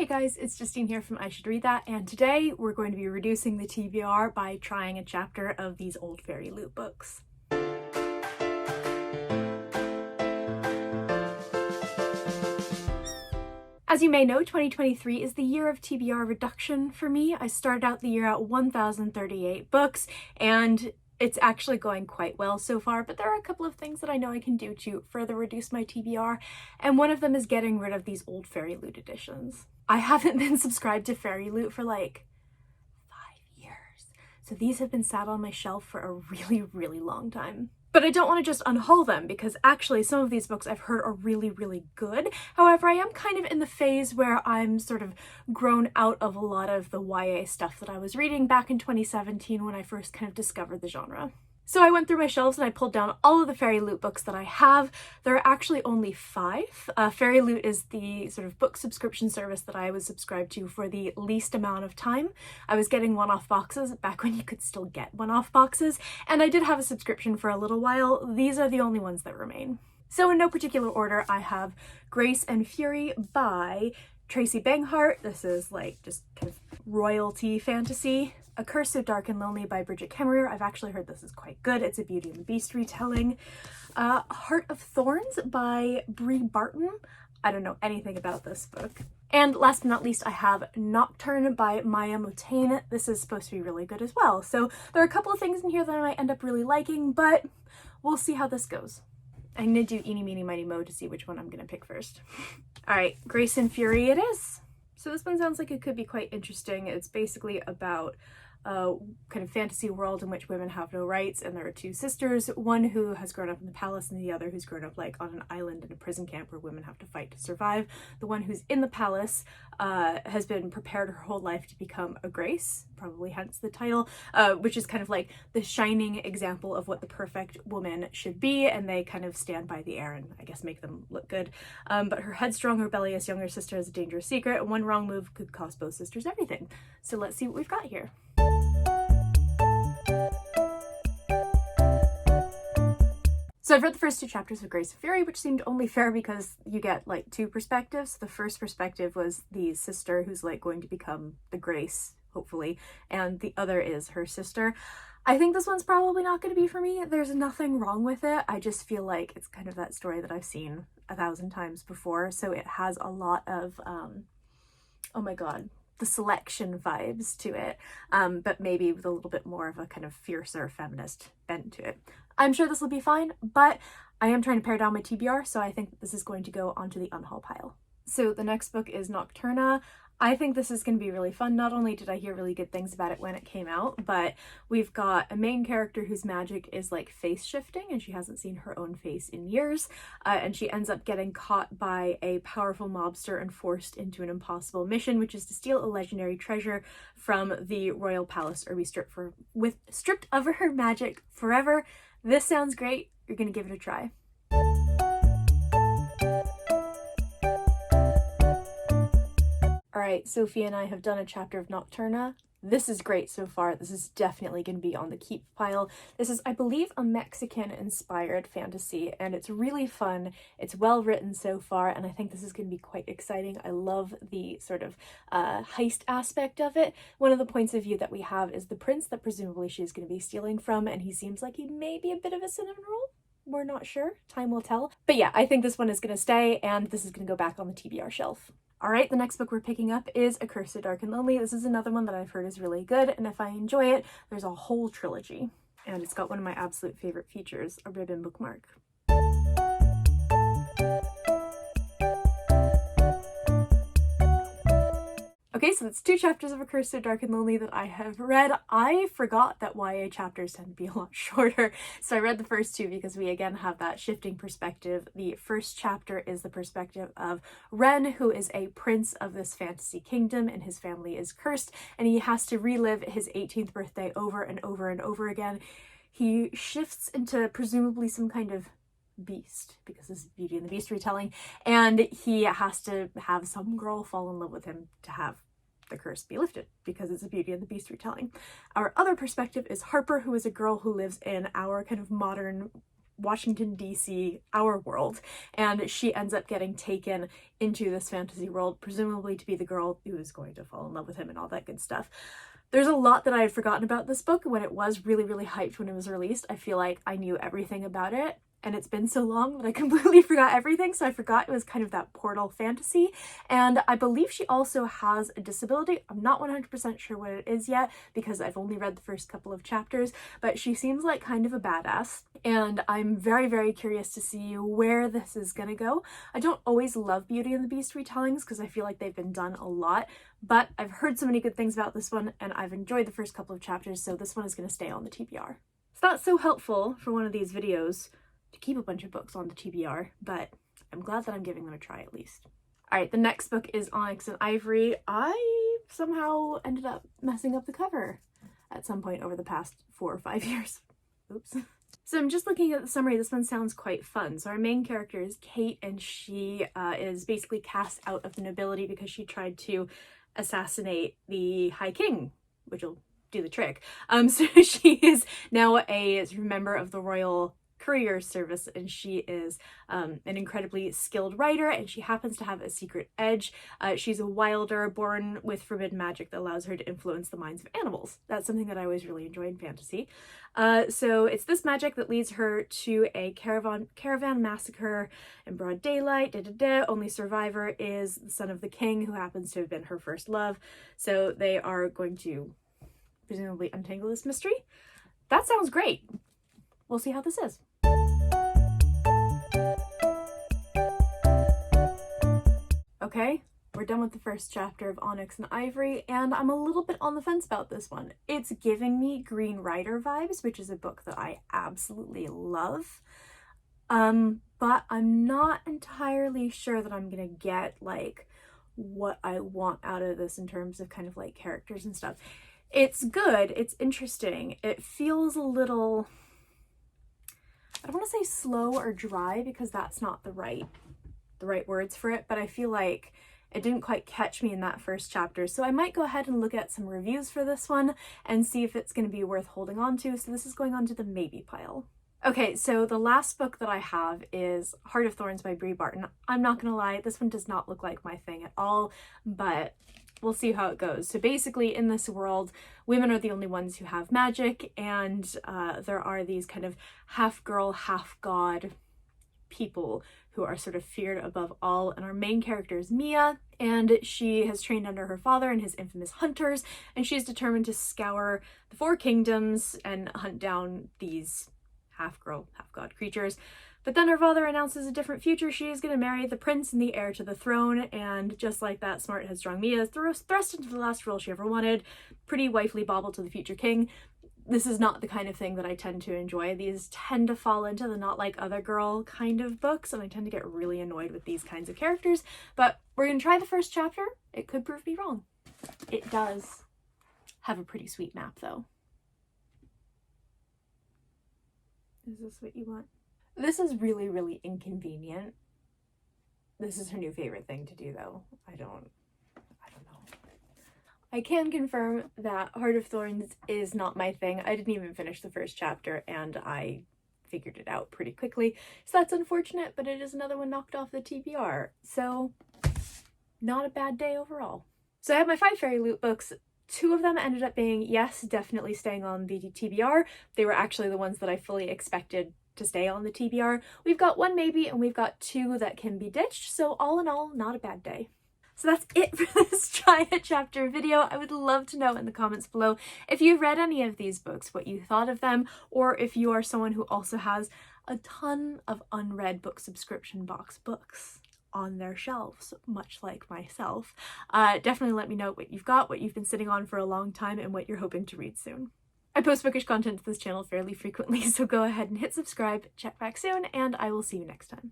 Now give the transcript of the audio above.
Hey guys, it's Justine here from I Should Read That, and today we're going to be reducing the TBR by trying a chapter of these old FairyLoot books. As you may know, 2023 is the year of TBR reduction for me. I started out the year at 1,038 books, and it's actually going quite well so far, but there are a couple of things that I know I can do to further reduce my TBR, and one of them is getting rid of these old FairyLoot editions. I haven't been subscribed to FairyLoot for like 5 years, so these have been sat on my shelf for a really long time. But I don't want to just unhaul them, because actually some of these books I've heard are really good. However, I am kind of in the phase where I'm sort of grown out of a lot of the YA stuff that I was reading back in 2017 when I first kind of discovered the genre. So I went through my shelves and I pulled down all of the FairyLoot books that I have. There are actually only 5. FairyLoot is the sort of book subscription service that I was subscribed to for the least amount of time. I was getting one-off boxes back when you could still get one-off boxes, and I did have a subscription for a little while. These are the only ones that remain. So in no particular order, I have Grace and Fury by Tracy Banghart. This is like just kind of royalty fantasy. A Curse So Dark and Lonely by Bridget Kemmerer. I've actually heard this is quite good. It's a Beauty and the Beast retelling. Heart of Thorns by Bree Barton. I don't know anything about this book. And last but not least, I have Nocturne by Maya Motain. This is supposed to be really good as well. So there are a couple of things in here that I might end up really liking, but we'll see how this goes. I'm gonna do Eeny, Meeny, Miny, Mo to see which one I'm gonna pick first. All right, Grace and Fury it is. So this one sounds like it could be quite interesting. It's basically about a kind of fantasy world in which women have no rights, and there are 2 sisters, one who has grown up in the palace and the other who's grown up like on an island in a prison camp where women have to fight to survive. The one who's in the palace has been prepared her whole life to become a Grace, probably hence the title, which is kind of like the shining example of what the perfect woman should be, and they kind of stand by the heir and I guess make them look good. But her headstrong, rebellious younger sister has a dangerous secret, and one wrong move could cost both sisters everything. So let's see what we've got here. So I've read the first 2 chapters of Grace and Fury, which seemed only fair because you get like 2 perspectives. The first perspective was the sister who's like going to become the Grace, hopefully, and the other is her sister. I think this one's probably not going to be for me. There's nothing wrong with it. I just feel like it's kind of that story that I've seen 1,000 times before. So it has a lot of, oh my god, the Selection vibes to it, but maybe with a little bit more of a kind of fiercer feminist bent to it. I'm sure this will be fine, but I am trying to pare down my TBR, so I think this is going to go onto the unhaul pile. So the next book is Nocturna. I think this is going to be really fun. Not only did I hear really good things about it when it came out, but we've got a main character whose magic is like face shifting, and she hasn't seen her own face in years, and she ends up getting caught by a powerful mobster and forced into an impossible mission, which is to steal a legendary treasure from the royal palace or be stripped of her magic forever. This sounds great. You're gonna give it a try. Alright, Sophie and I have done a chapter of Nocturna. This is great so far. This is definitely going to be on the keep pile. This is, I believe, a Mexican-inspired fantasy, and it's really fun. It's well written so far, and I think this is going to be quite exciting. I love the sort of heist aspect of it. One of the points of view that we have is the prince that presumably she's going to be stealing from, and he seems like he may be a bit of a cinnamon roll. We're not sure. Time will tell. But yeah, I think this one is going to stay, and this is going to go back on the TBR shelf. Alright, the next book we're picking up is A Curse So Dark and Lonely. This is another one that I've heard is really good, and if I enjoy it, there's a whole trilogy. And it's got one of my absolute favorite features, a ribbon bookmark. Okay, so that's 2 chapters of A Curse So Dark and Lonely that I have read. I forgot that YA chapters tend to be a lot shorter, so I read the first 2 because we again have that shifting perspective. The first chapter is the perspective of Ren, who is a prince of this fantasy kingdom, and his family is cursed, and he has to relive his 18th birthday over and over and over again. He shifts into presumably some kind of beast, because this is Beauty and the Beast retelling, and he has to have some girl fall in love with him to have the curse be lifted, because it's a Beauty and the Beast retelling. Our other perspective is Harper, who is a girl who lives in our kind of modern Washington, D.C., our world, and she ends up getting taken into this fantasy world, presumably to be the girl who is going to fall in love with him and all that good stuff. There's a lot that I had forgotten about this book when it was really, really hyped when it was released. I feel like I knew everything about it, and it's been so long that I completely forgot everything, so I forgot it was kind of that portal fantasy. And I believe she also has a disability. I'm not 100% sure what it is yet because I've only read the first couple of chapters, but she seems like kind of a badass, and I'm very, very curious to see where this is gonna go. I don't always love Beauty and the Beast retellings because I feel like they've been done a lot, but I've heard so many good things about this one, and I've enjoyed the first couple of chapters, so this one is gonna stay on the TBR. It's not so helpful for one of these videos to keep a bunch of books on the TBR, but I'm glad that I'm giving them a try at least. Alright, the next book is Onyx and Ivory. I somehow ended up messing up the cover at some point over the past 4 or 5 years. Oops. So I'm just looking at the summary. This one sounds quite fun. So our main character is Kate, and she is basically cast out of the nobility because she tried to assassinate the High King, which will do the trick. So she is now a member of the royal courier service, and she is an incredibly skilled writer, and she happens to have a secret edge. She's a wilder born with forbidden magic that allows her to influence the minds of animals. That's something that I always really enjoy in fantasy. So it's this magic that leads her to a caravan massacre in broad daylight. Only survivor is the son of the king, who happens to have been her first love. So they are going to presumably untangle this mystery. That sounds great. We'll see how this is. Okay, we're done with the first chapter of Onyx and Ivory, and I'm a little bit on the fence about this one. It's giving me Green Rider vibes, which is a book that I absolutely love. But I'm not entirely sure that I'm gonna get like what I want out of this in terms of kind of like characters and stuff. It's good, it's interesting. It feels a little, I don't want to say slow or dry because that's not the right words for it, but I feel like it didn't quite catch me in that first chapter. So I might go ahead and look at some reviews for this one and see if it's going to be worth holding on to. So this is going on to the maybe pile. Okay, so the last book that I have is Heart of Thorns by Bree Barton. I'm not gonna lie, this one does not look like my thing at all, but we'll see how it goes. So basically in this world, women are the only ones who have magic, and there are these kind of half girl, half god people who are sort of feared above all, and our main character is Mia, and she has trained under her father and his infamous hunters, and she's determined to scour the 4 kingdoms and hunt down these half girl, half god creatures. But then her father announces a different future. She is going to marry the prince and the heir to the throne, and just like that, smart, headstrong Mia is thrust into the last role she ever wanted. Pretty wifely bauble to the future king. This is not the kind of thing that I tend to enjoy. These tend to fall into the not like other girl kind of books, and I tend to get really annoyed with these kinds of characters. But we're going to try the first chapter. It could prove me wrong. It does have a pretty sweet map, though. Is this what you want? This is really, really inconvenient. This is her new favorite thing to do, though. I don't know. I can confirm that Heart of Thorns is not my thing. I didn't even finish the first chapter, and I figured it out pretty quickly. So that's unfortunate, but it is another one knocked off the TBR. So not a bad day overall. So I have my 5 FairyLoot books. 2 of them ended up being, yes, definitely staying on the TBR. They were actually the ones that I fully expected to stay on the TBR. We've got 1 maybe, and we've got 2 that can be ditched. So all in all, not a bad day. So that's it for this Try a Chapter video. I would love to know in the comments below if you've read any of these books, what you thought of them, or if you are someone who also has a ton of unread book subscription box books on their shelves, much like myself. Definitely let me know what you've got, what you've been sitting on for a long time, and what you're hoping to read soon. I post bookish content to this channel fairly frequently, so go ahead and hit subscribe, check back soon, and I will see you next time.